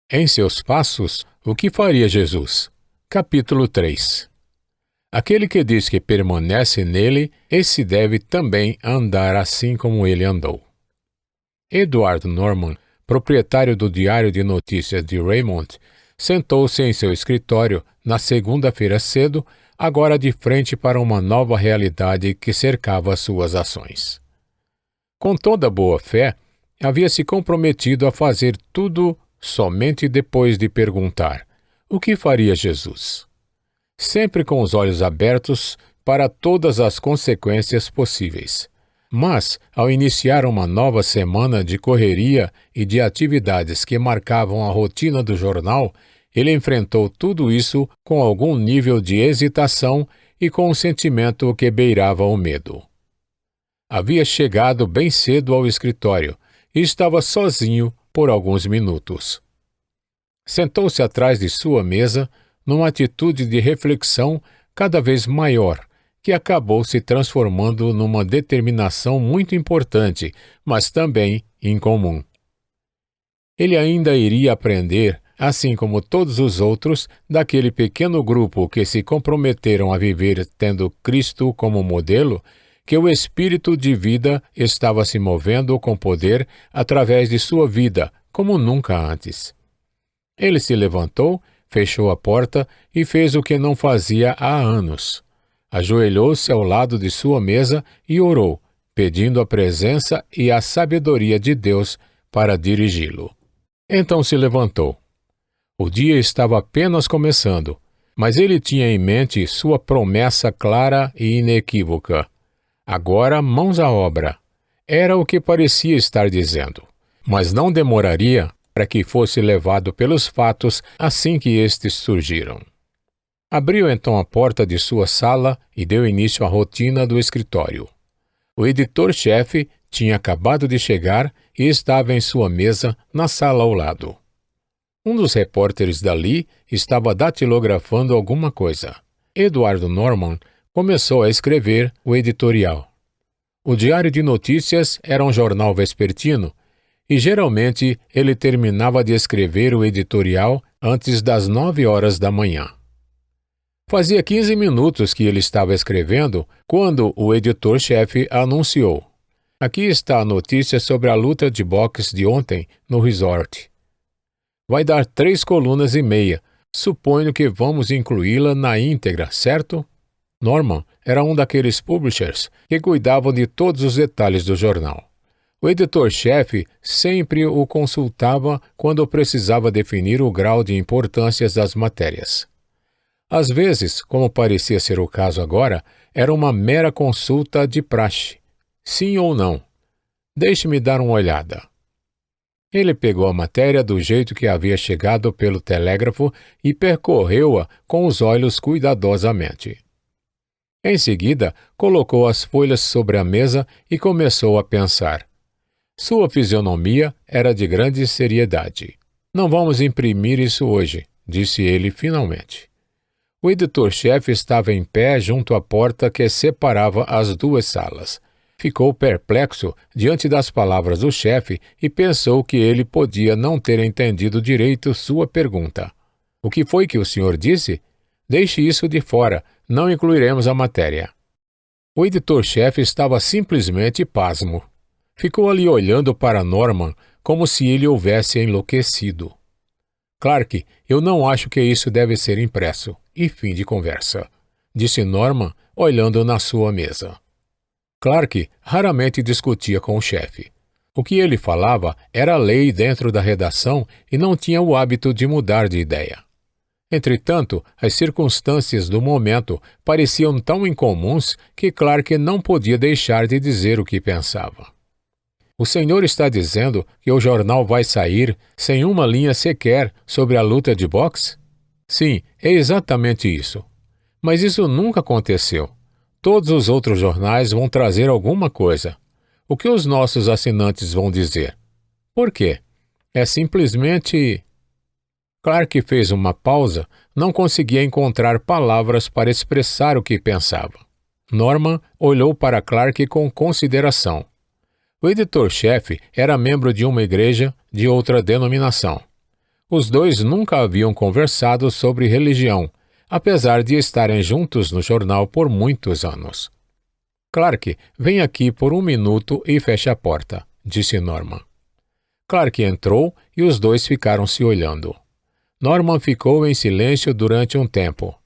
Em seus passos, o que faria Jesus? Capítulo 3. Aquele que diz que permanece nele, esse deve também andar assim como ele andou. Edward Norman, proprietário do Diário de Notícias de Raymond, sentou-se em seu escritório na segunda-feira cedo, agora de frente para uma nova realidade que cercava suas ações. Com toda boa fé, havia se comprometido a fazer tudo somente depois de perguntar: o que faria Jesus? Sempre com os olhos abertos para todas as consequências possíveis. Mas, ao iniciar uma nova semana de correria e de atividades que marcavam a rotina do jornal, ele enfrentou tudo isso com algum nível de hesitação e com um sentimento que beirava o medo. Havia chegado bem cedo ao escritório e estava sozinho por alguns minutos. Sentou-se atrás de sua mesa, numa atitude de reflexão cada vez maior, que acabou se transformando numa determinação muito importante, mas também incomum. Ele ainda iria aprender, assim como todos os outros, daquele pequeno grupo que se comprometeram a viver tendo Cristo como modelo, que o espírito de vida estava se movendo com poder através de sua vida, como nunca antes. Ele se levantou, fechou a porta e fez o que não fazia há anos. Ajoelhou-se ao lado de sua mesa e orou, pedindo a presença e a sabedoria de Deus para dirigi-lo. Então se levantou. O dia estava apenas começando, mas ele tinha em mente sua promessa clara e inequívoca. Agora, mãos à obra. Era o que parecia estar dizendo, mas não demoraria para que fosse levado pelos fatos assim que estes surgiram. Abriu então a porta de sua sala e deu início à rotina do escritório. O editor-chefe tinha acabado de chegar e estava em sua mesa na sala ao lado. Um dos repórteres dali estava datilografando alguma coisa. Edward Norman começou a escrever o editorial. O Diário de Notícias era um jornal vespertino e geralmente ele terminava de escrever o editorial antes das 9 horas da manhã. Fazia 15 minutos que ele estava escrevendo quando o editor-chefe anunciou: aqui está a notícia sobre a luta de boxe de ontem no resort. Vai dar 3 colunas e meia. Suponho que vamos incluí-la na íntegra, certo? Norman era um daqueles publishers que cuidavam de todos os detalhes do jornal. O editor-chefe sempre o consultava quando precisava definir o grau de importância das matérias. Às vezes, como parecia ser o caso agora, era uma mera consulta de praxe. Sim ou não? Deixe-me dar uma olhada. Ele pegou a matéria do jeito que havia chegado pelo telégrafo e percorreu-a com os olhos cuidadosamente. Em seguida, colocou as folhas sobre a mesa e começou a pensar. Sua fisionomia era de grande seriedade. Não vamos imprimir isso hoje, disse ele finalmente. O editor-chefe estava em pé junto à porta que separava as duas salas. Ficou perplexo diante das palavras do chefe e pensou que ele podia não ter entendido direito sua pergunta. O que foi que o senhor disse? Deixe isso de fora, não incluiremos a matéria. O editor-chefe estava simplesmente pasmo. Ficou ali olhando para Norman como se ele houvesse enlouquecido. Clark, eu não acho que isso deve ser impresso. E fim de conversa, disse Norman, olhando na sua mesa. Clark raramente discutia com o chefe. O que ele falava era lei dentro da redação e não tinha o hábito de mudar de ideia. Entretanto, as circunstâncias do momento pareciam tão incomuns que Clark não podia deixar de dizer o que pensava. O senhor está dizendo que o jornal vai sair sem uma linha sequer sobre a luta de boxe? Sim, é exatamente isso. Mas isso nunca aconteceu. Todos os outros jornais vão trazer alguma coisa. O que os nossos assinantes vão dizer? Por quê? É simplesmente... Clark fez uma pausa, não conseguia encontrar palavras para expressar o que pensava. Norman olhou para Clark com consideração. O editor-chefe era membro de uma igreja de outra denominação. Os dois nunca haviam conversado sobre religião, apesar de estarem juntos no jornal por muitos anos. Clark, vem aqui por 1 minuto e feche a porta, disse Norman. Clark entrou e os dois ficaram se olhando. Norman ficou em silêncio durante um tempo.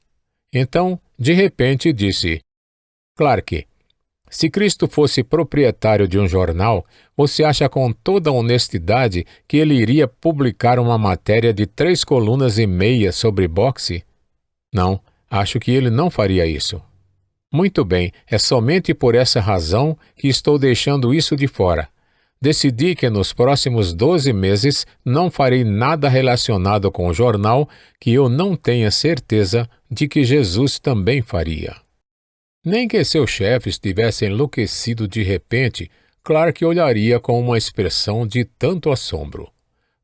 Então, de repente, disse: Clark, se Cristo fosse proprietário de um jornal, você acha com toda honestidade que ele iria publicar uma matéria de 3 colunas e meia sobre boxe? Não, acho que ele não faria isso. Muito bem, é somente por essa razão que estou deixando isso de fora. Decidi que nos próximos 12 meses não farei nada relacionado com o jornal que eu não tenha certeza de que Jesus também faria. Nem que seu chefe estivesse enlouquecido de repente, Clark olharia com uma expressão de tanto assombro.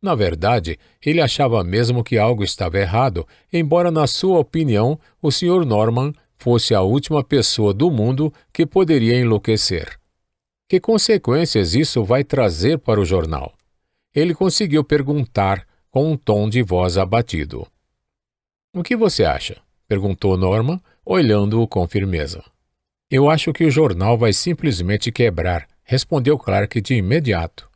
Na verdade, ele achava mesmo que algo estava errado, embora na sua opinião o Sr. Norman fosse a última pessoa do mundo que poderia enlouquecer. Que consequências isso vai trazer para o jornal? Ele conseguiu perguntar com um tom de voz abatido. O que você acha? Perguntou Norman, olhando-o com firmeza. Eu acho que o jornal vai simplesmente quebrar, respondeu Clark de imediato.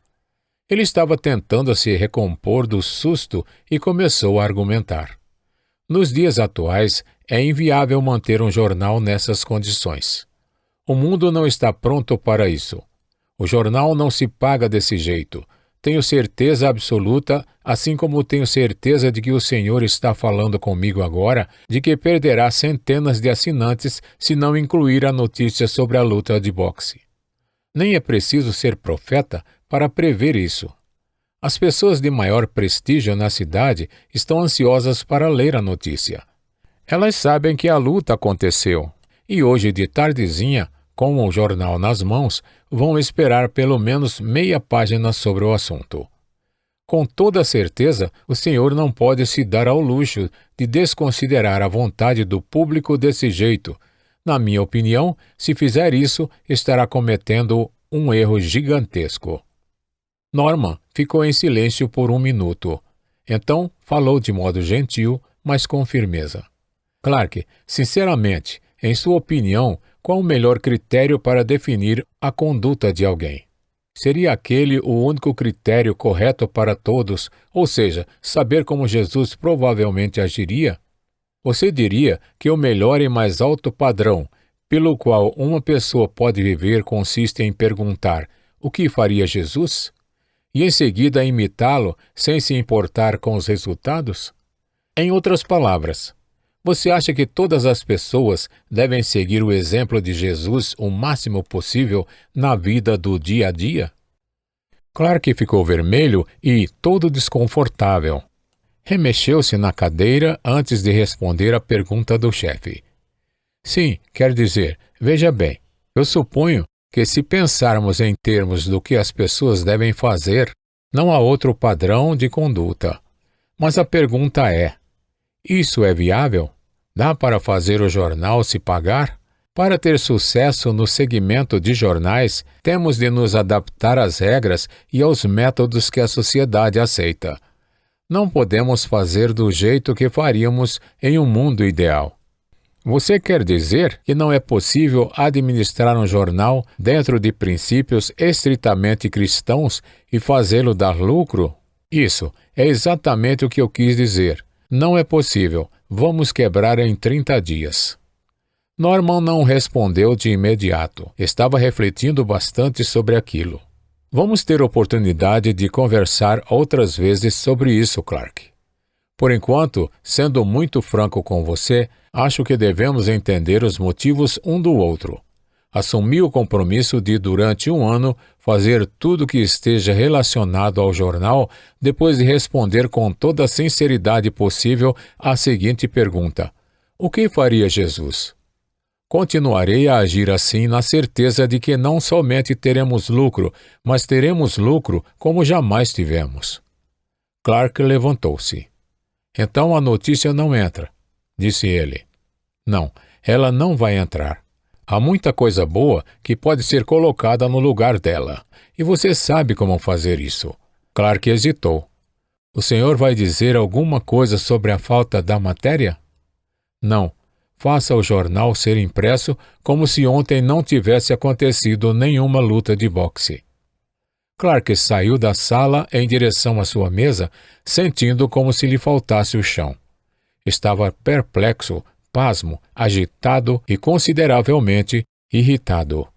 Ele estava tentando se recompor do susto e começou a argumentar. Nos dias atuais, é inviável manter um jornal nessas condições. O mundo não está pronto para isso. O jornal não se paga desse jeito. Tenho certeza absoluta, assim como tenho certeza de que o senhor está falando comigo agora, de que perderá centenas de assinantes se não incluir a notícia sobre a luta de boxe. Nem é preciso ser profeta para prever isso. As pessoas de maior prestígio na cidade estão ansiosas para ler a notícia. Elas sabem que a luta aconteceu, e hoje de tardezinha, com o jornal nas mãos, vão esperar pelo menos meia página sobre o assunto. Com toda certeza, o senhor não pode se dar ao luxo de desconsiderar a vontade do público desse jeito. Na minha opinião, se fizer isso, estará cometendo um erro gigantesco. Norman ficou em silêncio por 1 minuto. Então, falou de modo gentil, mas com firmeza. Clark, sinceramente, em sua opinião, qual o melhor critério para definir a conduta de alguém? Seria aquele o único critério correto para todos, ou seja, saber como Jesus provavelmente agiria? Você diria que o melhor e mais alto padrão pelo qual uma pessoa pode viver consiste em perguntar: o que faria Jesus? E em seguida imitá-lo sem se importar com os resultados? Em outras palavras, você acha que todas as pessoas devem seguir o exemplo de Jesus o máximo possível na vida do dia a dia? Clark ficou vermelho e todo desconfortável. Remexeu-se na cadeira antes de responder à pergunta do chefe. Sim, quer dizer, veja bem, eu suponho que se pensarmos em termos do que as pessoas devem fazer, não há outro padrão de conduta. Mas a pergunta é: isso é viável? Dá para fazer o jornal se pagar? Para ter sucesso no segmento de jornais, temos de nos adaptar às regras e aos métodos que a sociedade aceita. Não podemos fazer do jeito que faríamos em um mundo ideal. Você quer dizer que não é possível administrar um jornal dentro de princípios estritamente cristãos e fazê-lo dar lucro? Isso é exatamente o que eu quis dizer. Não é possível. Vamos quebrar em 30 dias. Norman não respondeu de imediato. Estava refletindo bastante sobre aquilo. Vamos ter oportunidade de conversar outras vezes sobre isso, Clark. Por enquanto, sendo muito franco com você, acho que devemos entender os motivos um do outro. Assumi o compromisso de, durante 1 ano, fazer tudo que esteja relacionado ao jornal, depois de responder com toda a sinceridade possível à seguinte pergunta: o que faria Jesus? Continuarei a agir assim na certeza de que não somente teremos lucro, mas teremos lucro como jamais tivemos. Clark levantou-se. Então a notícia não entra, disse ele. Não, ela não vai entrar. Há muita coisa boa que pode ser colocada no lugar dela, e você sabe como fazer isso. Clark hesitou. O senhor vai dizer alguma coisa sobre a falta da matéria? Não. Faça o jornal ser impresso como se ontem não tivesse acontecido nenhuma luta de boxe. Clark saiu da sala em direção à sua mesa, sentindo como se lhe faltasse o chão. Estava perplexo, pasmo, agitado e consideravelmente irritado.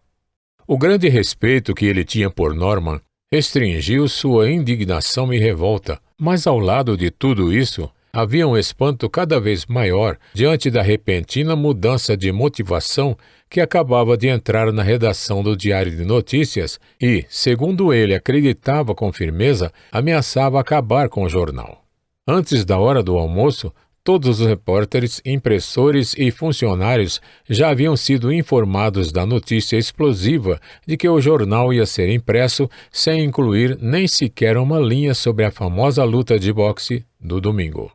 O grande respeito que ele tinha por Norman restringiu sua indignação e revolta, mas ao lado de tudo isso, havia um espanto cada vez maior diante da repentina mudança de motivação que acabava de entrar na redação do Diário de Notícias e, segundo ele acreditava com firmeza, ameaçava acabar com o jornal. Antes da hora do almoço, todos os repórteres, impressores e funcionários já haviam sido informados da notícia explosiva de que o jornal ia ser impresso sem incluir nem sequer uma linha sobre a famosa luta de boxe do domingo.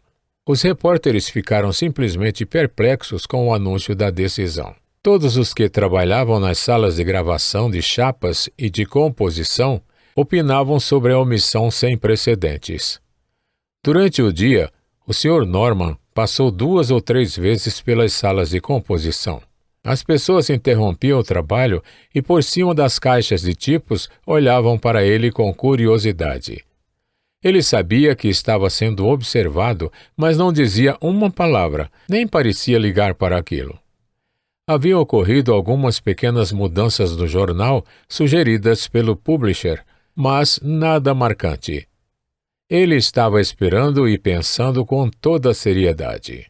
Os repórteres ficaram simplesmente perplexos com o anúncio da decisão. Todos os que trabalhavam nas salas de gravação de chapas e de composição opinavam sobre a omissão sem precedentes. Durante o dia, o Sr. Norman passou 2 ou 3 vezes pelas salas de composição. As pessoas interrompiam o trabalho e, por cima das caixas de tipos, olhavam para ele com curiosidade. Ele sabia que estava sendo observado, mas não dizia uma palavra, nem parecia ligar para aquilo. Haviam ocorrido algumas pequenas mudanças no jornal sugeridas pelo publisher, mas nada marcante. Ele estava esperando e pensando com toda a seriedade.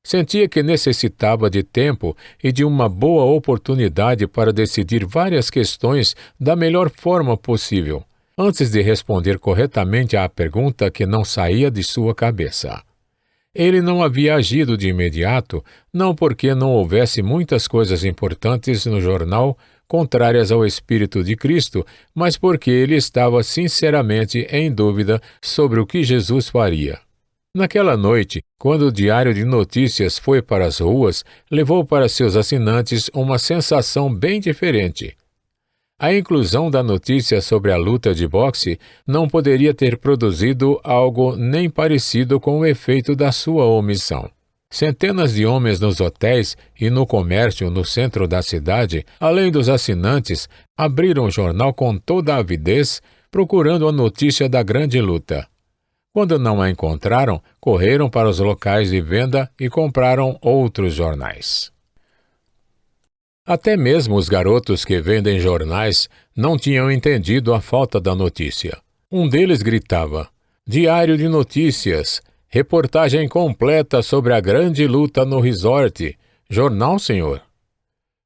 Sentia que necessitava de tempo e de uma boa oportunidade para decidir várias questões da melhor forma possível, antes de responder corretamente à pergunta que não saía de sua cabeça. Ele não havia agido de imediato, não porque não houvesse muitas coisas importantes no jornal contrárias ao Espírito de Cristo, mas porque ele estava sinceramente em dúvida sobre o que Jesus faria. Naquela noite, quando o Diário de Notícias foi para as ruas, levou para seus assinantes uma sensação bem diferente. A inclusão da notícia sobre a luta de boxe não poderia ter produzido algo nem parecido com o efeito da sua omissão. Centenas de homens nos hotéis e no comércio no centro da cidade, além dos assinantes, abriram o jornal com toda a avidez, procurando a notícia da grande luta. Quando não a encontraram, correram para os locais de venda e compraram outros jornais. Até mesmo os garotos que vendem jornais não tinham entendido a falta da notícia. Um deles gritava: "Diário de Notícias! Reportagem completa sobre a grande luta no resort. Jornal, senhor?"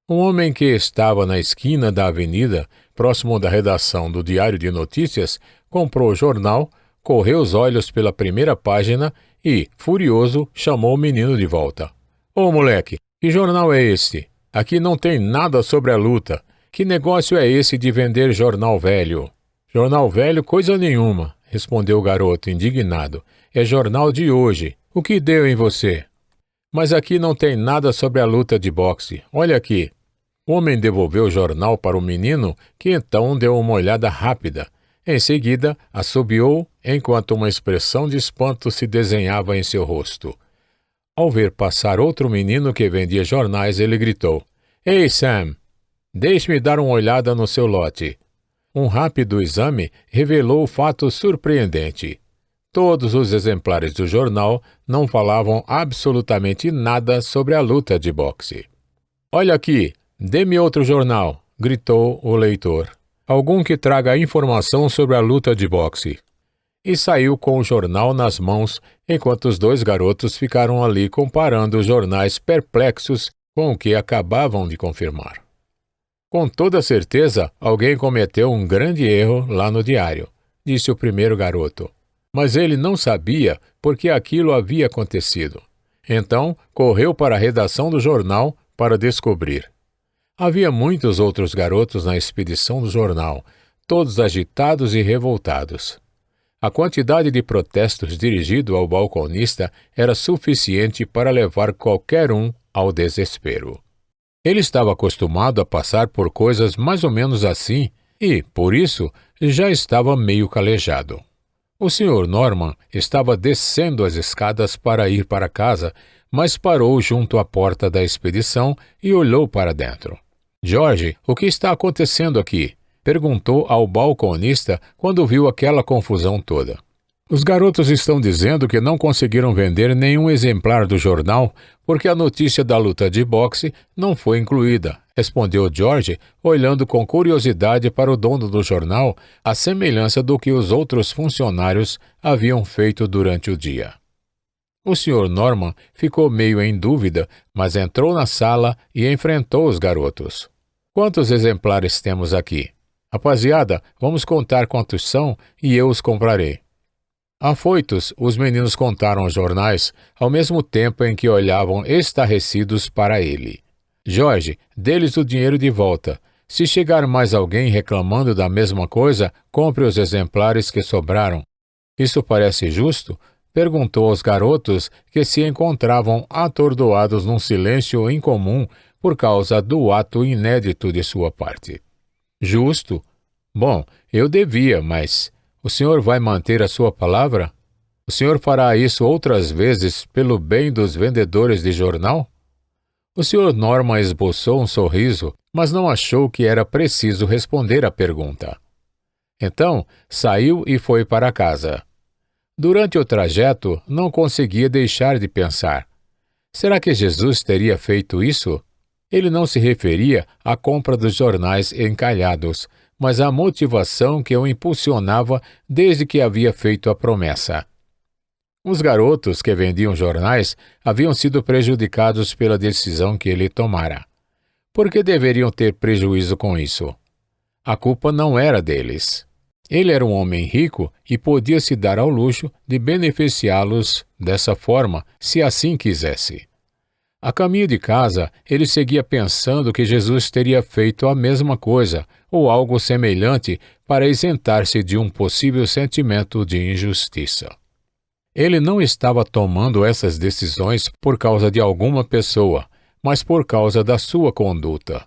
Um homem que estava na esquina da avenida, próximo da redação do Diário de Notícias, comprou o jornal, correu os olhos pela primeira página e, furioso, chamou o menino de volta. "Ô, moleque, que jornal é esse? Aqui não tem nada sobre a luta. Que negócio é esse de vender jornal velho?" "Jornal velho, coisa nenhuma", respondeu o garoto, indignado. "É jornal de hoje. O que deu em você?" "Mas aqui não tem nada sobre a luta de boxe. Olha aqui." O homem devolveu o jornal para o menino, que então deu uma olhada rápida. Em seguida, assobiou, enquanto uma expressão de espanto se desenhava em seu rosto. Ao ver passar outro menino que vendia jornais, ele gritou: "Ei, Sam! Deixe-me dar uma olhada no seu lote." Um rápido exame revelou o fato surpreendente. Todos os exemplares do jornal não falavam absolutamente nada sobre a luta de boxe. "Olha aqui, dê-me outro jornal", gritou o leitor. "Algum que traga informação sobre a luta de boxe." E saiu com o jornal nas mãos, enquanto os 2 garotos ficaram ali comparando os jornais perplexos com o que acabavam de confirmar. "Com toda certeza, alguém cometeu um grande erro lá no diário", disse o primeiro garoto. Mas ele não sabia por que aquilo havia acontecido. Então, correu para a redação do jornal para descobrir. Havia muitos outros garotos na expedição do jornal, todos agitados e revoltados. A quantidade de protestos dirigido ao balconista era suficiente para levar qualquer um ao desespero. Ele estava acostumado a passar por coisas mais ou menos assim e, por isso, já estava meio calejado. O Sr. Norman estava descendo as escadas para ir para casa, mas parou junto à porta da expedição e olhou para dentro. George, o que está acontecendo aqui? Perguntou ao balconista quando viu aquela confusão toda. Os garotos estão dizendo que não conseguiram vender nenhum exemplar do jornal porque a notícia da luta de boxe não foi incluída, respondeu George, olhando com curiosidade para o dono do jornal, à semelhança do que os outros funcionários haviam feito durante o dia. O Sr. Norman ficou meio em dúvida, mas entrou na sala e enfrentou os garotos. Quantos exemplares temos aqui? Rapaziada, vamos contar quantos são e eu os comprarei. Afoitos, os meninos contaram os jornais, ao mesmo tempo em que olhavam estarrecidos para ele. George, dê-lhes o dinheiro de volta. Se chegar mais alguém reclamando da mesma coisa, compre os exemplares que sobraram. Isso parece justo? Perguntou aos garotos que se encontravam atordoados num silêncio incomum por causa do ato inédito de sua parte. Justo? Bom, eu devia, mas o senhor vai manter a sua palavra? O senhor fará isso outras vezes pelo bem dos vendedores de jornal? O Sr. Norman esboçou um sorriso, mas não achou que era preciso responder à pergunta. Então, saiu e foi para casa. Durante o trajeto, não conseguia deixar de pensar. Será que Jesus teria feito isso? Ele não se referia à compra dos jornais encalhados, mas à motivação que o impulsionava desde que havia feito a promessa. Os garotos que vendiam jornais haviam sido prejudicados pela decisão que ele tomara. Por que deveriam ter prejuízo com isso? A culpa não era deles. Ele era um homem rico e podia se dar ao luxo de beneficiá-los dessa forma, se assim quisesse. A caminho de casa, ele seguia pensando que Jesus teria feito a mesma coisa, ou algo semelhante, para isentar-se de um possível sentimento de injustiça. Ele não estava tomando essas decisões por causa de alguma pessoa, mas por causa da sua conduta.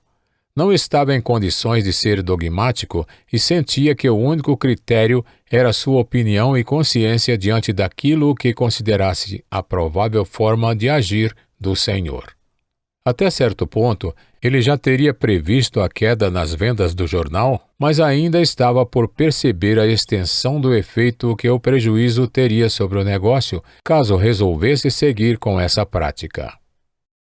Não estava em condições de ser dogmático e sentia que o único critério era sua opinião e consciência diante daquilo que considerasse a provável forma de agir do Senhor. Até certo ponto, ele já teria previsto a queda nas vendas do jornal, mas ainda estava por perceber a extensão do efeito que o prejuízo teria sobre o negócio caso resolvesse seguir com essa prática.